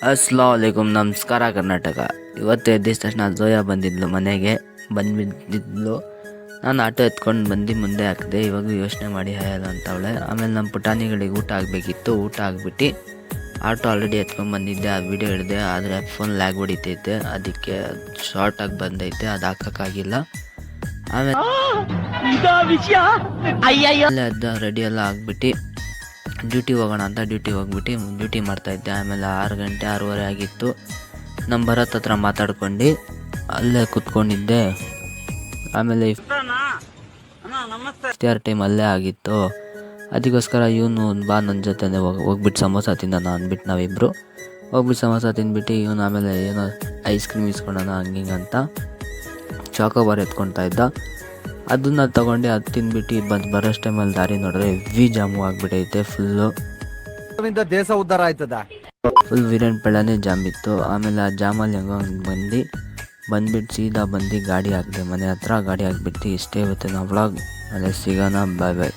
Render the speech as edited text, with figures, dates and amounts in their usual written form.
ಅಸ್ಲಾಮಲೈಕುಮ್, ನಮಸ್ಕಾರ ಕರ್ನಾಟಕ. ಇವತ್ತು ಎದ್ದಿದ ತಕ್ಷಣ ಜೋಯಾ ಬಂದಿದ್ಲು ಮನೆಗೆ. ಬಂದ್ಬಿಟ್ಟಿದ್ಲು. ನಾನು ಆಟೋ ಎತ್ಕೊಂಡು ಬಂದು ಮುಂದೆ ಹಾಕಿದೆ. ಇವಾಗ ಯೋಚನೆ ಮಾಡಿ ಹೇಳಲ್ಲ ಅಂತವಳೆ. ಆಮೇಲೆ ನಮ್ಮ ಪುಟಾಣಿಗಳಿಗೆ ಊಟ ಆಗಬೇಕಿತ್ತು. ಊಟ ಆಗಿಬಿಟ್ಟು ಆಟೋ ಆಲ್ರೆಡಿ ಎತ್ಕೊಂಡು ಬಂದಿದ್ದೆ. ಆ ವಿಡಿಯೋ ಹಿಡಿದೆ, ಆದರೆ ಫೋನ್ ಲ್ಯಾಗ್ ಹೊಡಿತೈತೆ. ಅದಕ್ಕೆ ಶಾರ್ಟಾಗಿ ಬಂದೈತೆ, ಅದು ಹಾಕೋಕ್ಕಾಗಿಲ್ಲ. ಆಮೇಲೆ ಅದು ರೆಡಿ ಎಲ್ಲ ಆಗಿಬಿಟ್ಟು ಡ್ಯೂಟಿಗೆ ಹೋಗೋಣ ಅಂತ ಡ್ಯೂಟಿಗೆ ಹೋಗ್ಬಿಟ್ಟು ಡ್ಯೂಟಿ ಮಾಡ್ತಾಯಿದ್ದೆ. ಆಮೇಲೆ 6 ಗಂಟೆ 6:30 ಆಗಿತ್ತು. ನಮ್ಮ ಭರತ್ ಹತ್ರ ಮಾತಾಡ್ಕೊಂಡು ಅಲ್ಲೇ ಕೂತ್ಕೊಂಡಿದ್ದೆ. ಆಮೇಲೆ ಇಫ್ತಾರ್ ಟೈಮ್ ಅಲ್ಲೇ ಆಗಿತ್ತು. ಅದಕ್ಕೋಸ್ಕರ ಇವನು ಬಾ ನನ್ನ ಜೊತೆ ಹೋಗ್ಬಿಟ್ಟು ಸಮೋಸ ತಿನ್ನೋಣ ಅಂದ್ಬಿಟ್ಟು ನಾವಿಬ್ಬರು ಹೋಗ್ಬಿಟ್ಟು ಸಮೋಸ ತಿಂದ್ಬಿಟ್ಟು ಇವನು ಆಮೇಲೆ ಏನೋ ಐಸ್ ಕ್ರೀಮ್ ಇಸ್ಕೊಳ್ಳೋಣ ಹಂಗಿಂಗಂತ ಚಾಕೋಬಾರ್ ಎತ್ಕೊಳ್ತಾ ಇದ್ದ. ಅದನ್ನು ತೊಗೊಂಡು ಅದು ತಿಂದ್ಬಿಟ್ಟು ಬರೋಷ್ಟು ಟೈಮಲ್ಲಿ ದಾರಿ ನೋಡಿದ್ರೆ ಹೆವಿ ಜಾಮು ಆಗಿಬಿಟ್ಟೈತೆ. ಫುಲ್ಲು ದೇಶ ಉದ್ಧಾರ ಆಯ್ತದ. ಫುಲ್ ವೀರನ್ ಪಳ್ಳನೇ ಜಾಮ್ ಇತ್ತು. ಆಮೇಲೆ ಆ ಜಾಮಲ್ಲಿ ಹೆಂಗೋ ಬಂದ್ಬಿಟ್ಟು ಸೀದಾ ಬಂದು ಗಾಡಿ ಹಾಕಿದೆ ಮನೆ ಹತ್ರ. ಗಾಡಿ ಹಾಕ್ಬಿಟ್ಟು ಇಷ್ಟೇ ಇವತ್ತು ನಾವು ವ್ಲಾಗ್. ಅಲ್ಲೇ ಸಿಗೋಣ. ಬಾಯ್ ಬಾಯ್.